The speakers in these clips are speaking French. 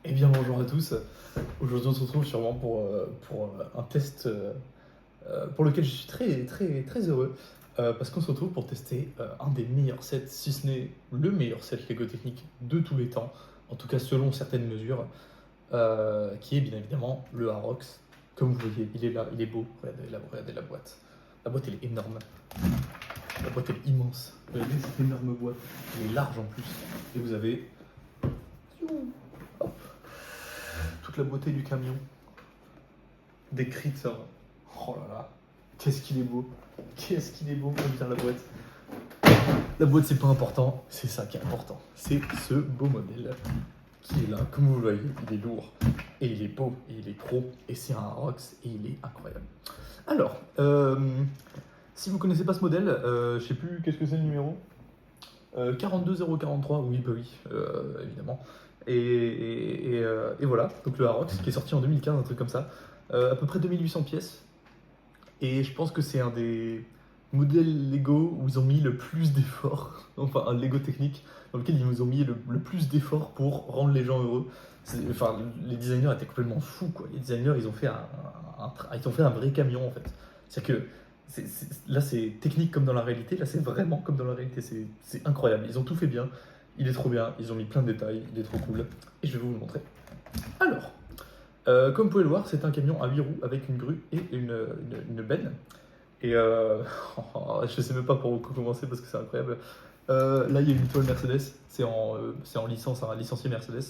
Eh bien bonjour à tous, aujourd'hui on se retrouve sûrement pour un test pour lequel je suis très heureux parce qu'on se retrouve pour tester un des meilleurs sets, si ce n'est le meilleur set Lego Technique de tous les temps, en tout cas selon certaines mesures, qui est bien évidemment le Arox. Comme vous voyez, il est là, il est beau, regardez la boîte. La boîte elle est énorme, la boîte elle est immense, regardez cette énorme boîte, elle est large en plus, et vous avez toute la beauté du camion, décrite. Oh là là, qu'est-ce qu'il est beau, comme vient la boîte. La boîte c'est pas important, c'est ça qui est important. C'est ce beau modèle qui est là, comme vous le voyez, il est lourd, et il est beau, et il est pro, et c'est un Arox, et il est incroyable. Alors, si vous connaissez pas ce modèle, je sais plus qu'est-ce que c'est le numéro 42043, oui, bah oui, évidemment. Et voilà, donc le Arox qui est sorti en 2015, un truc comme ça, à peu près 2800 pièces. Et je pense que c'est un des modèles Lego où ils ont mis le plus d'efforts, enfin un Lego technique, dans lequel ils ont mis le plus d'efforts pour rendre les gens heureux. Enfin, les designers étaient complètement fous, quoi. Les designers, ils ont fait ils ont fait un vrai camion, en fait. C'est-à-dire que là, c'est technique comme dans la réalité, là, c'est vraiment comme dans la réalité. C'est incroyable. Ils ont tout fait bien. Il est trop bien. Ils ont mis plein de détails. Il est trop cool. Et je vais vous le montrer. Alors, comme vous pouvez le voir, c'est un camion à 8 roues avec une grue et une benne. Et je sais même pas par où commencer parce que c'est incroyable. Là, il y a une étoile Mercedes. C'est en licence, un licencié Mercedes.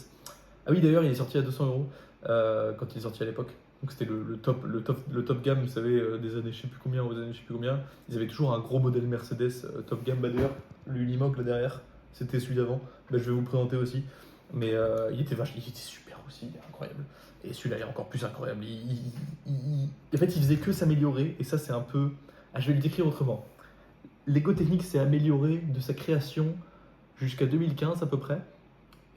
Ah oui, d'ailleurs, il est sorti à 200 euros quand il est sorti à l'époque. Donc c'était le top gamme, vous savez, des années je sais plus combien, aux années je sais plus combien. Ils avaient toujours un gros modèle Mercedes top gamme. Bah d'ailleurs, l'Unimog là derrière, c'était celui d'avant. Bah, je vais vous le présenter aussi. Mais il était super aussi, il est incroyable. Et celui-là est encore plus incroyable. En fait, il faisait que s'améliorer, et ça, c'est un peu. Ah, je vais le décrire autrement. Lego Technics s'est amélioré de sa création jusqu'à 2015 à peu près.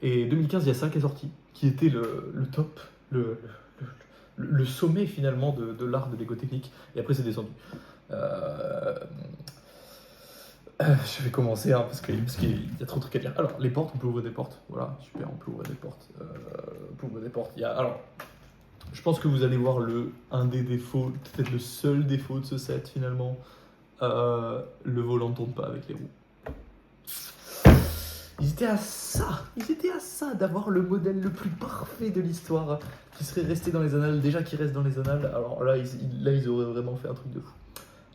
Et 2015, il y a ça qui est sorti, qui était le top, le, le sommet finalement de l'art de Lego Technique. Et après, c'est descendu. Euh, je vais commencer hein, parce qu'il y a trop de trucs à dire. Alors, les portes, on peut ouvrir des portes. Voilà, super, on peut ouvrir des portes. On peut ouvrir des portes. Alors, je pense que vous allez voir un des défauts, peut-être le seul défaut de ce set finalement. Le volant ne tourne pas avec les roues. Ils étaient à ça d'avoir le modèle le plus parfait de l'histoire qui serait resté dans les annales, déjà qui reste dans les annales. Alors là, ils auraient vraiment fait un truc de fou.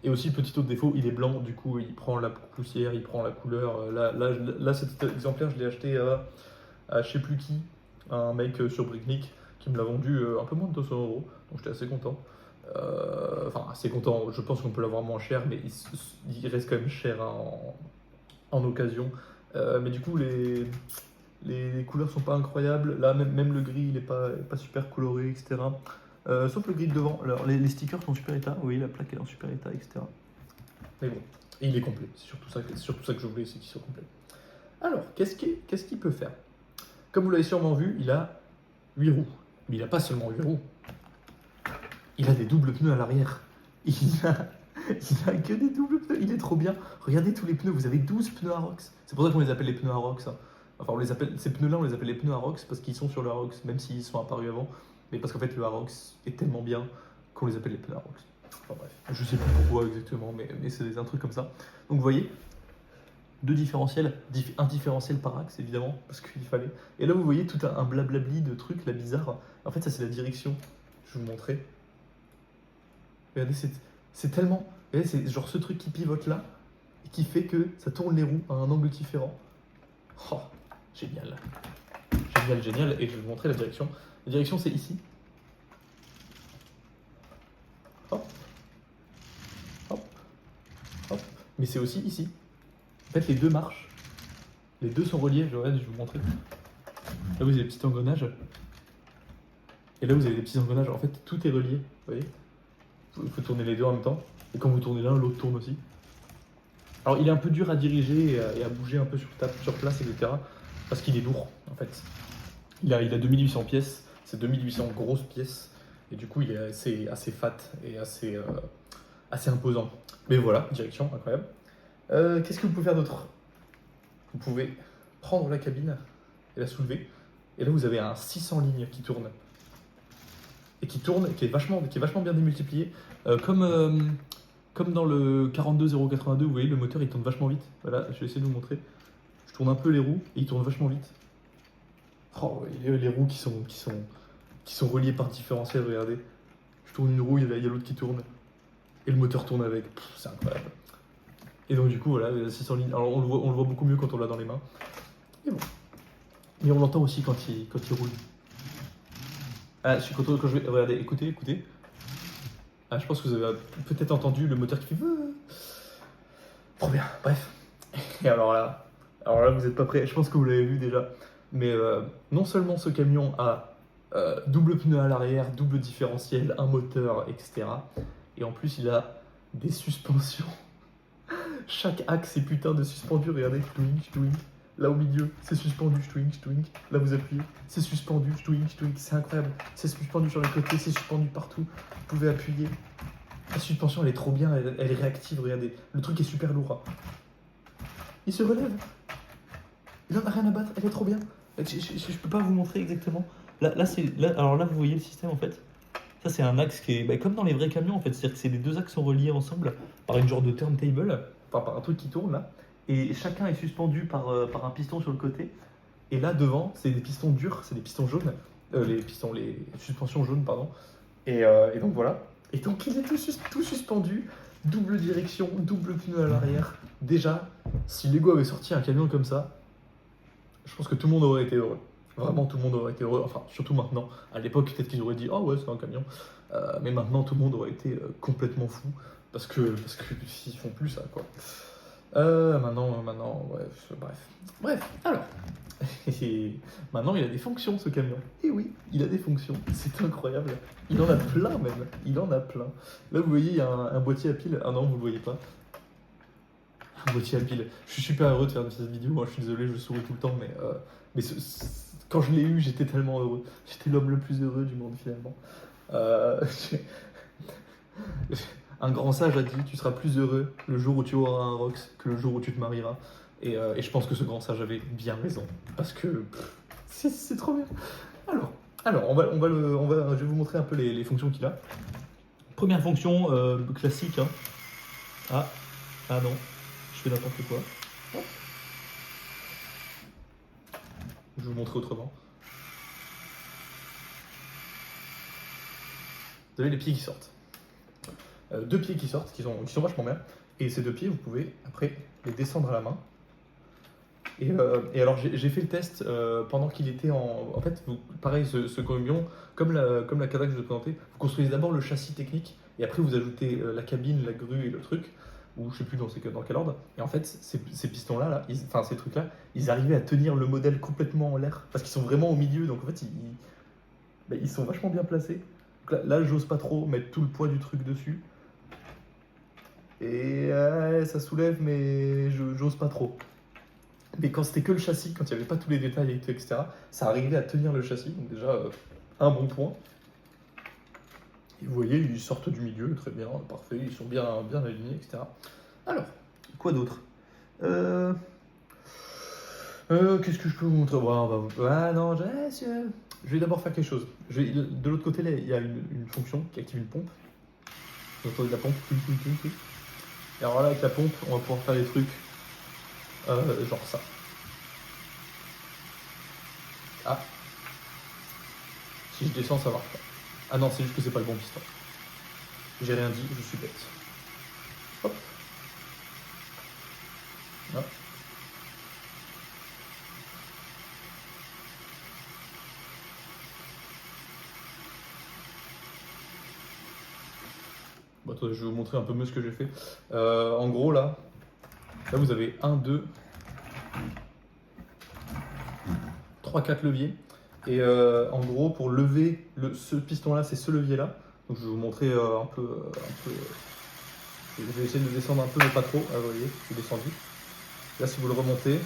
Et aussi, petit autre défaut, il est blanc, du coup, il prend la poussière, il prend la couleur. Là cet exemplaire, je l'ai acheté à je sais plus qui, un mec sur Bricknick qui me l'a vendu un peu moins de 200 euros, donc j'étais assez content. Enfin, assez content, je pense qu'on peut l'avoir moins cher, mais il reste quand même cher hein, en occasion. Mais du coup, les couleurs sont pas incroyables. Là, même le gris, il est pas super coloré, etc. Sauf le gris de devant. Alors, les stickers sont en super état. Oui, la plaque est en super état, etc. Mais bon, et il est complet. C'est surtout ça que je voulais, c'est qu'il soit complet. Alors, qu'est-ce qu'il peut faire? Comme vous l'avez sûrement vu, il a 8 roues. Mais il n'a pas seulement 8 roues. Il a des doubles pneus à l'arrière. Il a, il a que des doubles pneus. Il est trop bien. Regardez tous les pneus. Vous avez 12 pneus Arox. C'est pour ça qu'on les appelle les pneus Arox. Hein. Enfin, ces pneus-là, on les appelle les pneus Arox parce qu'ils sont sur le Arox, même s'ils sont apparus avant. Mais parce qu'en fait, le Arox est tellement bien qu'on les appelle les pneus Arox. Enfin bref, je sais plus pourquoi exactement, mais c'est un truc comme ça. Donc vous voyez, deux différentiels, un différentiel par axe évidemment, parce qu'il fallait. Et là vous voyez tout un blablabli de trucs là bizarres. En fait ça c'est la direction. Je vais vous montrer. Regardez, c'est tellement. Regardez, c'est genre ce truc qui pivote là, et qui fait que ça tourne les roues à un angle différent. Oh, génial. Génial. Et je vais vous montrer la direction. La direction c'est ici. Hop, hop, hop. Mais c'est aussi ici. En fait les deux marchent. Les deux sont reliés, je vais vous montrer. Là vous avez des petits engrenages. Et là vous avez des petits engrenages. En fait tout est relié, vous voyez. Il faut tourner les deux en même temps. Et quand vous tournez l'un, l'autre tourne aussi. Alors il est un peu dur à diriger et à bouger un peu sur place, etc. Parce qu'il est lourd, en fait. Il a 2800 pièces. C'est 2800 grosses pièces. Et du coup, il est assez fat et assez imposant. Mais voilà, direction, incroyable. Qu'est-ce que vous pouvez faire d'autre? Vous pouvez prendre la cabine et la soulever. Et là, vous avez un 600 lignes qui tourne. Et qui tourne, qui est vachement bien démultiplié. Comme dans le 42082, vous voyez, le moteur il tourne vachement vite. Voilà, je vais essayer de vous montrer. Je tourne un peu les roues et il tourne vachement vite. Oh, les roues qui sont reliées par différentiel, regardez. Je tourne une roue, il y a l'autre qui tourne. Et le moteur tourne avec. C'est incroyable. Et donc du coup, voilà, 600 lignes. Alors on le voit beaucoup mieux quand on l'a dans les mains. Et bon. Mais on l'entend aussi quand il roule. Ah, quand je vais... Regardez, écoutez. Ah, je pense que vous avez peut-être entendu le moteur qui fait... Trop bien, bref. Et alors là, vous n'êtes pas prêts. Je pense que vous l'avez vu déjà. Mais non seulement ce camion a double pneu à l'arrière, double différentiel, un moteur, etc. Et en plus, il a des suspensions. Chaque axe est putain de suspendu. Regardez, ch'touing. Là au milieu, c'est suspendu, ch'touing. Là vous appuyez, c'est suspendu, ch'touing. C'est incroyable. C'est suspendu sur les côtés, c'est suspendu partout. Vous pouvez appuyer. La suspension, elle est trop bien, elle est réactive, regardez. Le truc est super lourd. Il se relève. Il en a rien à battre, elle est trop bien. Je peux pas vous montrer exactement. Alors là, vous voyez le système en fait. Ça, c'est un axe qui est comme dans les vrais camions en fait. C'est-à-dire que les deux axes sont reliés ensemble par une genre de turntable, enfin par un truc qui tourne là. Et chacun est suspendu par un piston sur le côté. Et là devant, c'est des pistons durs, c'est des pistons jaunes. Les suspensions jaunes, pardon. Et donc voilà. Et donc il est tout suspendu, double direction, double pneu à l'arrière. Déjà, si Lego avait sorti un camion comme ça, je pense que tout le monde aurait été heureux. Vraiment, tout le monde aurait été heureux. Enfin, surtout maintenant. À l'époque, peut-être qu'ils auraient dit « Ah ouais, c'est un camion ». Mais maintenant, tout le monde aurait été complètement fou. Parce que ils font plus ça, quoi. Maintenant, bref, alors. Et maintenant, il a des fonctions, ce camion. Et oui, il a des fonctions. C'est incroyable. Il en a plein, même. Il en a plein. Là, vous voyez, il y a un boîtier à pile. Ah non, vous le voyez pas. Un boîtier à pile. Je suis super heureux de faire cette vidéo. Moi, je suis désolé, je souris tout le temps, mais quand je l'ai eu, j'étais tellement heureux. J'étais l'homme le plus heureux du monde, finalement. Un grand sage a dit « Tu seras plus heureux le jour où tu auras un Rox que le jour où tu te marieras ». Et je pense que ce grand sage avait bien raison. Parce que c'est trop bien. Alors je vais vous montrer un peu les fonctions qu'il a. Première fonction classique. Hein. Ah non, je fais n'importe quoi. Hop. Je vais vous montrer autrement. Vous avez les pieds qui sortent. Deux pieds qui sortent, qui sont vachement bien. Et ces deux pieds, vous pouvez après les descendre à la main. Et alors j'ai fait le test pendant qu'il était en fait, pareil, ce camion, comme la Kata que je vous ai présentée, vous construisez d'abord le châssis technique et après vous ajoutez la cabine, la grue et le truc, ou je sais plus dans quel ordre. Et en fait, ces pistons-là, ces trucs-là, ils arrivaient à tenir le modèle complètement en l'air parce qu'ils sont vraiment au milieu, donc en fait, ils sont vachement bien placés. Donc là j'ose pas trop mettre tout le poids du truc dessus. Et ça soulève, mais j'ose pas trop. Mais quand c'était que le châssis, quand il n'y avait pas tous les détails, etc., ça arrivait à tenir le châssis, donc déjà un bon point. Et vous voyez, ils sortent du milieu, très bien, parfait, ils sont bien alignés, etc. Alors, quoi d'autre qu'est-ce que je peux vous montrer? Je vais d'abord faire quelque chose. De l'autre côté, là, il y a une fonction qui active une pompe. Vous entendez la pompe. Et alors là, avec la pompe, on va pouvoir faire des trucs genre ça. Ah. Si je descends, ça marche pas. Ah non, c'est juste que c'est pas le bon piston. J'ai rien dit, je suis bête. Hop. Hop. Bon, attendez, je vais vous montrer un peu mieux ce que j'ai fait. En gros, là vous avez 1, 2, 3, 4 leviers. Et en gros, pour lever ce piston-là, c'est ce levier-là. Donc je vais vous montrer un peu. Je vais essayer de le descendre un peu, mais pas trop. Ah, vous voyez, c'est descendu. Là, si vous le remontez,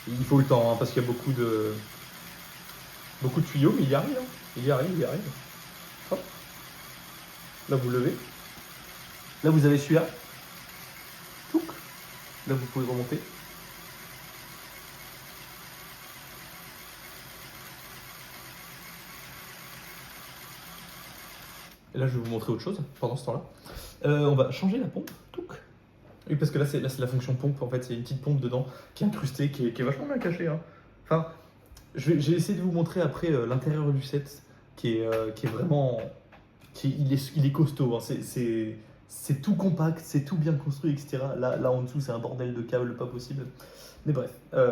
il faut le temps, parce qu'il y a beaucoup de tuyaux, mais il y arrive. Il y arrive. Hop. Là, vous levez. Là, vous avez celui-là. Là, vous pouvez remonter. Et là, je vais vous montrer autre chose pendant ce temps-là. On va changer la pompe. Touc. Oui, parce que là, c'est la fonction pompe. En fait, il y a une petite pompe dedans qui est incrustée, qui est vachement bien cachée. Hein. Enfin, j'ai essayé de vous montrer après l'intérieur du set, qui est vraiment... il est costaud. Hein. C'est tout compact, c'est tout bien construit, etc. Là en dessous, c'est un bordel de câbles pas possible. Mais bref,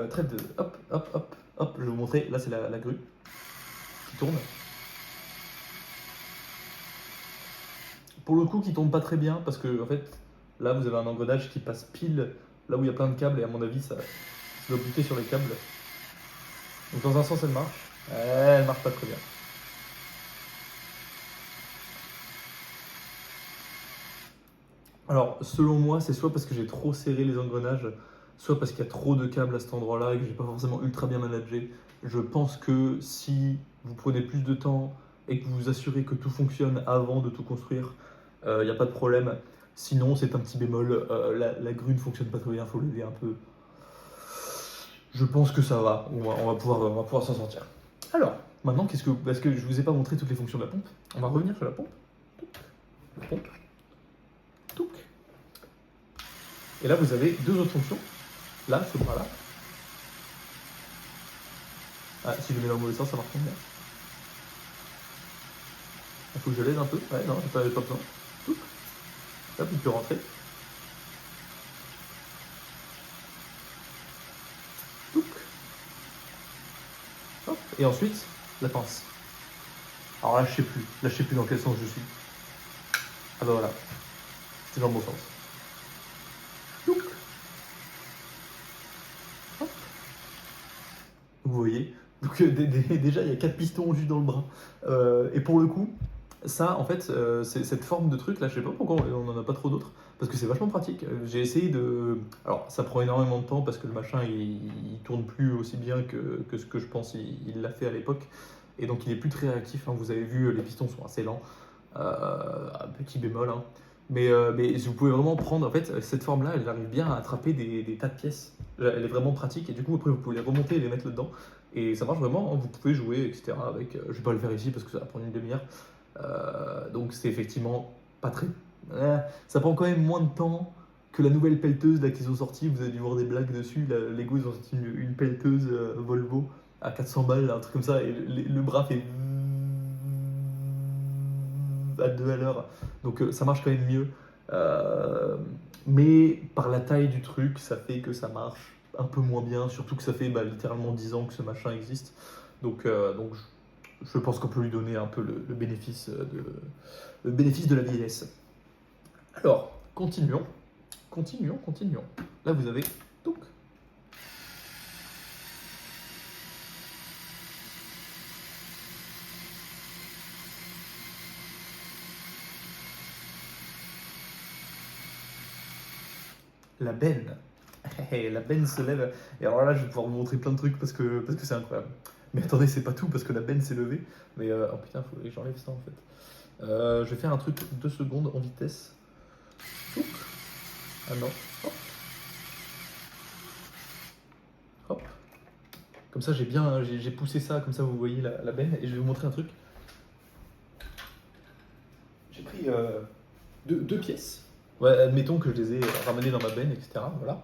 trêve de... Hop, hop, hop, hop. Je vais vous montrer. Là, c'est la grue qui tourne. Pour le coup, qui tourne pas très bien, parce que en fait, là, vous avez un engrenage qui passe pile là où il y a plein de câbles, et à mon avis, ça doit buter sur les câbles. Donc dans un sens, elle marche. Elle marche pas très bien. Alors, selon moi, c'est soit parce que j'ai trop serré les engrenages, soit parce qu'il y a trop de câbles à cet endroit-là et que j'ai pas forcément ultra bien managé. Je pense que si vous prenez plus de temps et que vous vous assurez que tout fonctionne avant de tout construire, il n'y a pas de problème. Sinon, c'est un petit bémol. La grue ne fonctionne pas très bien, il faut l'aider un peu. Je pense que ça va. On va pouvoir s'en sortir. Alors, maintenant, parce que je vous ai pas montré toutes les fonctions de la pompe, on va revenir sur la pompe. La pompe. Touc. Et là, vous avez deux autres fonctions. Là, ce bras-là. Ah, si je le mets dans le mauvais sens, ça marche bien. Il faut que je l'aide un peu. Ouais, non, j'ai pas besoin. Touc. Hop, il peut rentrer. Touc. Hop. Et ensuite, la pince. Alors là, je sais plus. Là, je sais plus dans quel sens je suis. Ah bah voilà. C'était dans le bon sens. Touc. Hop. Vous voyez. Donc déjà, il y a 4 pistons juste dans le bras. Et pour le coup, ça, en fait, cette forme de truc, là, je sais pas pourquoi on n'en a pas trop d'autres, parce que c'est vachement pratique. J'ai essayé de... Alors, ça prend énormément de temps, parce que le machin, il tourne plus aussi bien que ce que je pense il l'a fait à l'époque. Et donc, il est plus très réactif. Hein. Vous avez vu, les pistons sont assez lents. Un petit bémol. Hein. Mais vous pouvez vraiment prendre, en fait, cette forme-là, elle arrive bien à attraper des tas de pièces. Elle est vraiment pratique, et du coup, après, vous pouvez les remonter et les mettre là-dedans. Et ça marche vraiment, hein. Vous pouvez jouer, etc. avec. Je vais pas le faire ici parce que ça va prendre une demi-heure. Donc c'est effectivement pas très. Ça prend quand même moins de temps que la nouvelle pelleteuse là qu'ils ont sorti. Vous avez dû voir des blagues dessus. Lego ils ont sorti une pelleteuse Volvo à 400 balles, là, un truc comme ça, et le bras fait à 2 à l'heure. Donc ça marche quand même mieux. Mais par la taille du truc, ça fait que ça marche un peu moins bien. Surtout que ça fait littéralement 10 ans que ce machin existe. Donc je pense qu'on peut lui donner un peu le bénéfice de la vieillesse. Alors, continuons. Là, vous avez... Donc, la benne. La benne se lève. Et alors là, je vais pouvoir vous montrer plein de trucs parce que c'est incroyable. Mais attendez, c'est pas tout parce que la benne s'est levée. Mais oh putain, faut que j'enlève ça en fait. Je vais faire un truc 2 secondes en vitesse. Oup. Ah non. Hop. Hop. Comme ça, j'ai poussé ça, comme ça vous voyez la benne. Et je vais vous montrer un truc. J'ai pris deux pièces. Ouais, admettons que je les ai ramenées dans ma benne, etc. Voilà.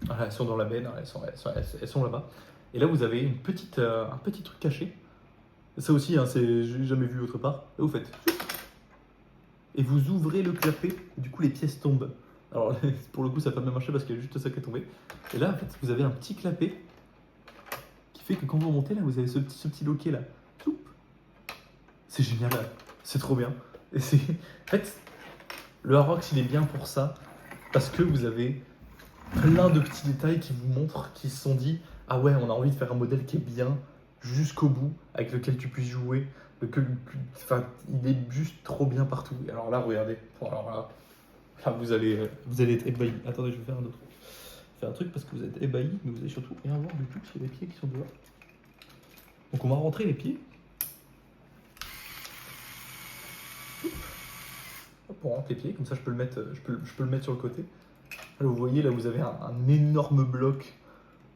Voilà, elles sont dans la benne, hein, elles sont là-bas. Et là, vous avez un petit truc caché. Ça aussi, hein, j'ai jamais vu autre part. Là, vous faites. Et vous ouvrez le clapet, et du coup, les pièces tombent. Alors, pour le coup, ça n'a pas bien marché parce qu'il y a juste ça qui est tombé. Et là, en fait, vous avez un petit clapet qui fait que quand vous remontez, là, vous avez ce petit loquet là. C'est génial, là. C'est trop bien. Et c'est. En fait, le Arox, il est bien pour ça, parce que vous avez plein de petits détails qui vous montrent, qui se sont dit ah ouais, on a envie de faire un modèle qui est bien jusqu'au bout, avec lequel tu puisses jouer. Enfin, il est juste trop bien partout. Et alors là, regardez. Bon, alors là, vous allez être ébahi. Attendez, je vais faire un autre. Je vais faire un truc parce que vous êtes ébahi, mais vous allez surtout rien voir du tout sur les pieds qui sont dehors. Donc on va rentrer les pieds. Hop, on rentre les pieds, comme ça je peux le mettre, je peux le mettre sur le côté. Là, vous voyez, là vous avez un énorme bloc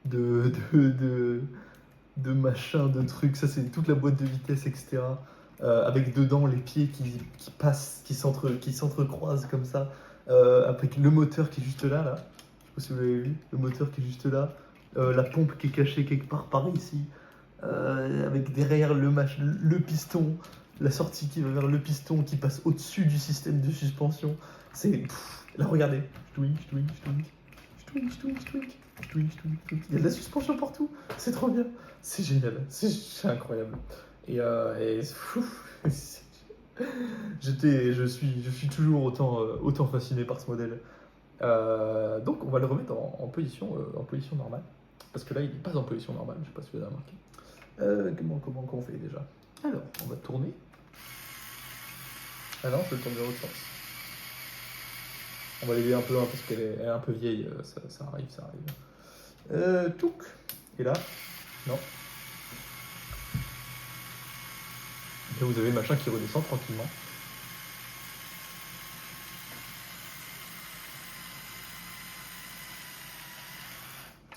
de machin, de trucs. Ça c'est toute la boîte de vitesse, etc. avec dedans les pieds qui passent, qui s'entrecroisent comme ça, avec le moteur qui est juste là, là. Je sais pas si vous l'avez vu, le moteur qui est juste là, la pompe qui est cachée quelque part par ici, avec derrière le piston, la sortie qui va vers le piston qui passe au-dessus du système de suspension. Là, regardez. Twink. Il y a de la suspension partout. C'est trop bien. C'est génial. C'est incroyable. Et je suis toujours autant fasciné par ce modèle. Donc on va le remettre en position normale. Parce que là, il n'est pas en position normale. Je ne sais pas si vous avez remarqué. Comment on fait déjà? Alors, on va tourner. Ah non, je le tourne dans l'autre sens. On va l'aider un peu parce qu'elle est un peu vieille. Ça arrive. Touc. Et là, non. Et là, vous avez le machin qui redescend tranquillement.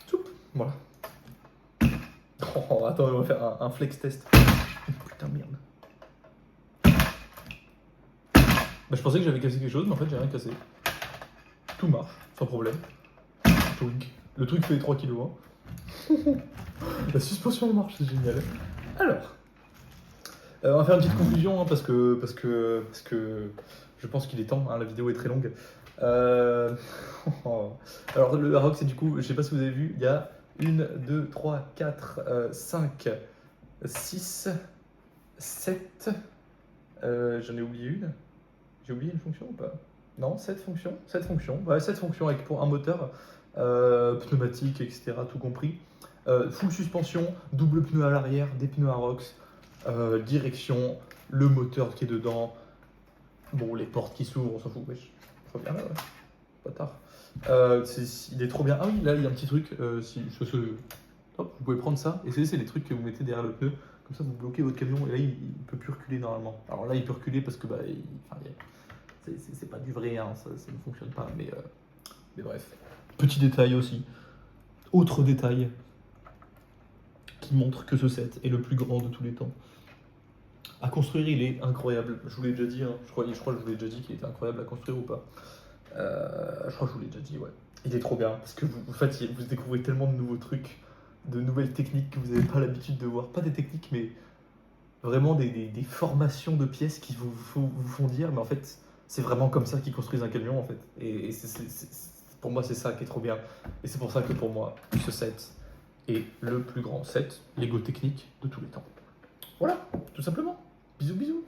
Toup. Voilà. Oh, attends, on va faire un flex test. Putain, merde. Bah, je pensais que j'avais cassé quelque chose, mais en fait, j'ai rien cassé. Tout marche, sans problème. Twink. Le truc fait 3 kilos. Hein. La suspension elle marche, c'est génial. Alors, on va faire une petite conclusion hein, parce que je pense qu'il est temps. Hein, la vidéo est très longue. Alors le Arox, c'est du coup, je sais pas si vous avez vu, il y a 1, 2, 3, 4, 5, 6, 7. J'en ai oublié une. J'ai oublié une fonction ou pas? Non, 7 fonctions. 7 fonctions. Ouais, 7 fonctions avec pour un moteur, pneumatique, etc. Tout compris. Full suspension, double pneu à l'arrière, des pneus Arox, direction, le moteur qui est dedans. Bon, les portes qui s'ouvrent, on s'en fout. Wesh, je reviens là, ouais. Pas tard. Il est trop bien. Ah oui, là, il y a un petit truc. Hop, vous pouvez prendre ça. Et c'est les trucs que vous mettez derrière le pneu. Comme ça, vous bloquez votre camion. Et là, il ne peut plus reculer normalement. Alors là, il peut reculer parce que c'est pas du vrai. Hein, ça ne fonctionne pas. Mais bref. Petit détail aussi. Autre détail qui montre que ce set est le plus grand de tous les temps. À construire, il est incroyable. Je vous l'ai déjà dit. Hein. Je crois que je vous l'ai déjà dit qu'il était incroyable à construire ou pas. Je crois que je vous l'ai déjà dit, ouais. Il est trop bien, parce que vous découvrez tellement de nouveaux trucs, de nouvelles techniques que vous n'avez pas l'habitude de voir. Pas des techniques, mais vraiment des formations de pièces qui vous font dire, mais en fait, c'est vraiment comme ça qu'ils construisent un camion, en fait. Et pour moi, c'est ça qui est trop bien. Et c'est pour ça que pour moi, ce set est le plus grand set Lego technique de tous les temps. Voilà, tout simplement. Bisous, bisous.